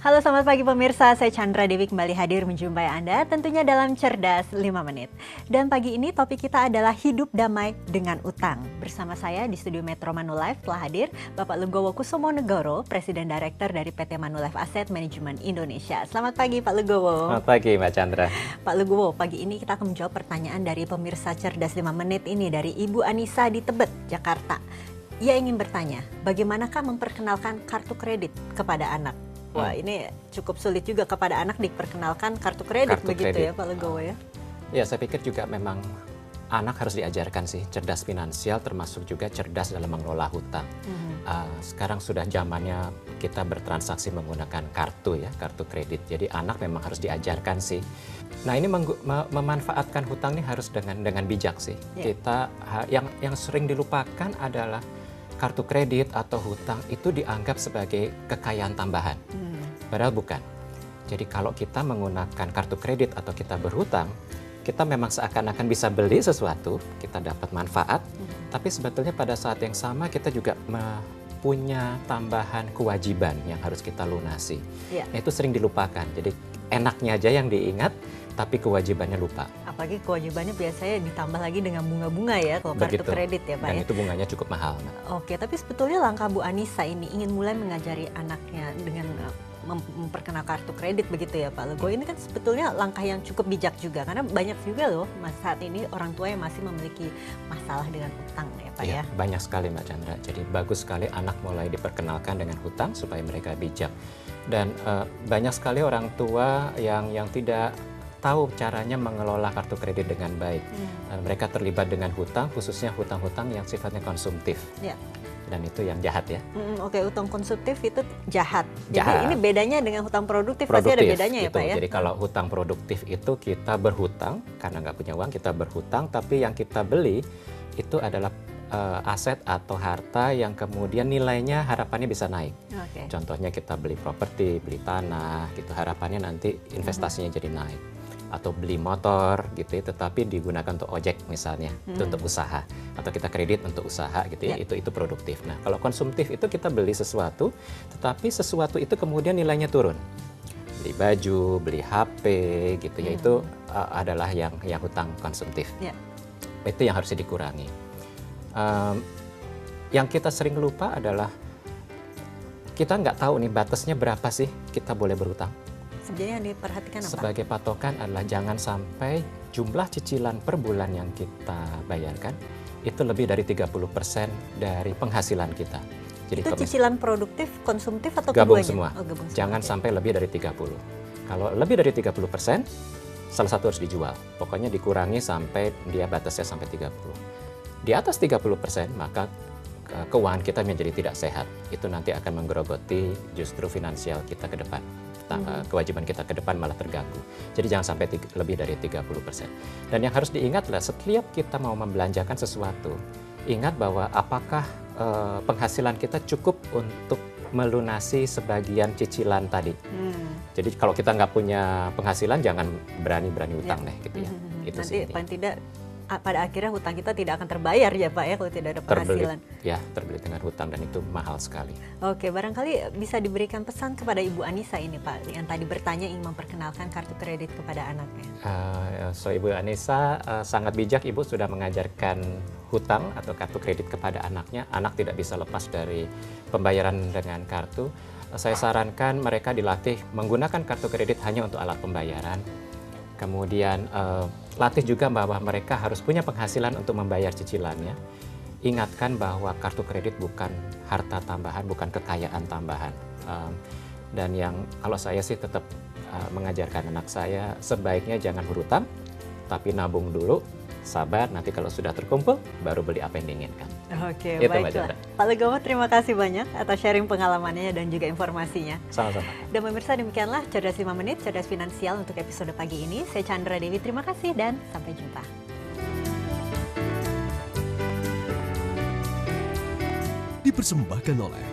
Halo selamat pagi pemirsa, saya Chandra Dewi kembali hadir menjumpai Anda tentunya dalam Cerdas 5 Menit. Dan pagi ini topik kita adalah hidup damai dengan utang. Bersama saya di studio Metro Manulife telah hadir Bapak Legowo Kusumo Negoro, Presiden Direktur dari PT Manulife Asset Management Indonesia. Selamat pagi Pak Legowo. Selamat pagi Mbak Chandra. Pak Legowo, pagi ini kita akan menjawab pertanyaan dari pemirsa Cerdas 5 Menit ini dari Ibu Anissa di Tebet, Jakarta. Ia ingin bertanya, bagaimanakah memperkenalkan kartu kredit kepada anak? Wah, ini cukup sulit juga kepada anak diperkenalkan kartu kredit begitu ya Pak Legowo ya? Ya, saya pikir juga memang anak harus diajarkan sih cerdas finansial, termasuk juga cerdas dalam mengelola hutang. Sekarang sudah zamannya kita bertransaksi menggunakan kartu ya, kartu kredit. Jadi anak memang harus diajarkan sih. Nah ini memanfaatkan hutang ini harus dengan bijak sih. Kita yang sering dilupakan adalah kartu kredit atau hutang itu dianggap sebagai kekayaan tambahan. Padahal bukan. Jadi kalau kita menggunakan kartu kredit atau kita berhutang, kita memang seakan-akan bisa beli sesuatu, kita dapat manfaat, tapi sebetulnya pada saat yang sama kita juga punya tambahan kewajiban yang harus kita lunasi. Nah, itu sering dilupakan. Jadi enaknya aja yang diingat, tapi kewajibannya lupa. Apalagi kewajibannya biasanya ditambah lagi dengan bunga-bunga ya kalau kartu kredit ya Pak. Dan ya. itu bunganya cukup mahal. Oke, tapi sebetulnya langkah Bu Anissa ini ingin mulai mengajari anaknya dengan memperkenal kartu kredit begitu ya Pak Legowo. Ini kan sebetulnya langkah yang cukup bijak juga karena banyak juga loh saat ini orang tua yang masih memiliki masalah dengan utang ya Pak ya. Banyak sekali Mbak Chandra. Jadi bagus sekali anak mulai diperkenalkan dengan hutang supaya mereka bijak. Dan banyak sekali orang tua yang tidak tahu caranya mengelola kartu kredit dengan baik. Mereka terlibat dengan hutang, khususnya hutang-hutang yang sifatnya konsumtif. Dan itu yang jahat ya. Oke, hutang konsumtif itu jahat. Jadi ini bedanya dengan hutang produktif pasti ada bedanya ya Pak ya? Jadi kalau hutang produktif itu kita berhutang, karena nggak punya uang kita berhutang, tapi yang kita beli itu adalah aset atau harta yang kemudian nilainya harapannya bisa naik. Contohnya kita beli properti, beli tanah, gitu harapannya nanti investasinya jadi naik. Atau beli motor gitu ya, tetapi digunakan untuk ojek misalnya, itu untuk usaha. Atau kita kredit untuk usaha gitu ya, itu produktif. Nah kalau konsumtif itu kita beli sesuatu, tetapi sesuatu itu kemudian nilainya turun. Beli baju, beli HP gitu ya, itu adalah yang hutang konsumtif. Itu yang harus dikurangi. Yang kita sering lupa adalah kita nggak tahu nih batasnya berapa sih kita boleh berhutang. Sebenarnya yang diperhatikan apa? Sebagai patokan adalah jangan sampai jumlah cicilan per bulan yang kita bayarkan itu lebih dari 30% dari penghasilan kita. Jadi itu cicilan produktif, konsumtif atau gabung keduanya? semua. Jangan sampai lebih dari 30. Kalau lebih dari 30%, salah satu harus dijual. Pokoknya dikurangi sampai dia batasnya sampai 30. Di atas 30%, maka keuangan kita menjadi tidak sehat. Itu nanti akan menggerogoti justru finansial kita ke depan. Kewajiban kita ke depan malah terganggu. Jadi jangan sampai lebih dari 30%. Dan yang harus diingat adalah setiap kita mau membelanjakan sesuatu, ingat bahwa apakah penghasilan kita cukup untuk melunasi sebagian cicilan tadi. Jadi kalau kita nggak punya penghasilan, jangan berani-berani utang deh gitu ya. Itu nanti paling tidak pada akhirnya hutang kita tidak akan terbayar ya Pak ya kalau tidak ada penghasilan. Terbelit dengan hutang dan itu mahal sekali. Oke, barangkali bisa diberikan pesan kepada Ibu Anissa ini Pak yang tadi bertanya ingin memperkenalkan kartu kredit kepada anaknya. Ibu Anissa sangat bijak, Ibu sudah mengajarkan hutang atau kartu kredit kepada anaknya. Anak tidak bisa lepas dari pembayaran dengan kartu. Saya sarankan mereka dilatih menggunakan kartu kredit hanya untuk alat pembayaran. Kemudian latih juga bahwa mereka harus punya penghasilan untuk membayar cicilannya. Ingatkan bahwa kartu kredit bukan harta tambahan, bukan kekayaan tambahan. Dan yang kalau saya sih tetap mengajarkan anak saya sebaiknya jangan berhutang, tapi nabung dulu, sabar, nanti kalau sudah terkumpul baru beli apa yang diinginkan. Oke, baiklah. Pak Legowo, terima kasih banyak atas sharing pengalamannya dan juga informasinya. Sama-sama. Dan pemirsa, demikianlah Cerdas 5 Menit, Cerdas Finansial untuk episode pagi ini. Saya Chandra Dewi, terima kasih dan sampai jumpa. Dipersembahkan oleh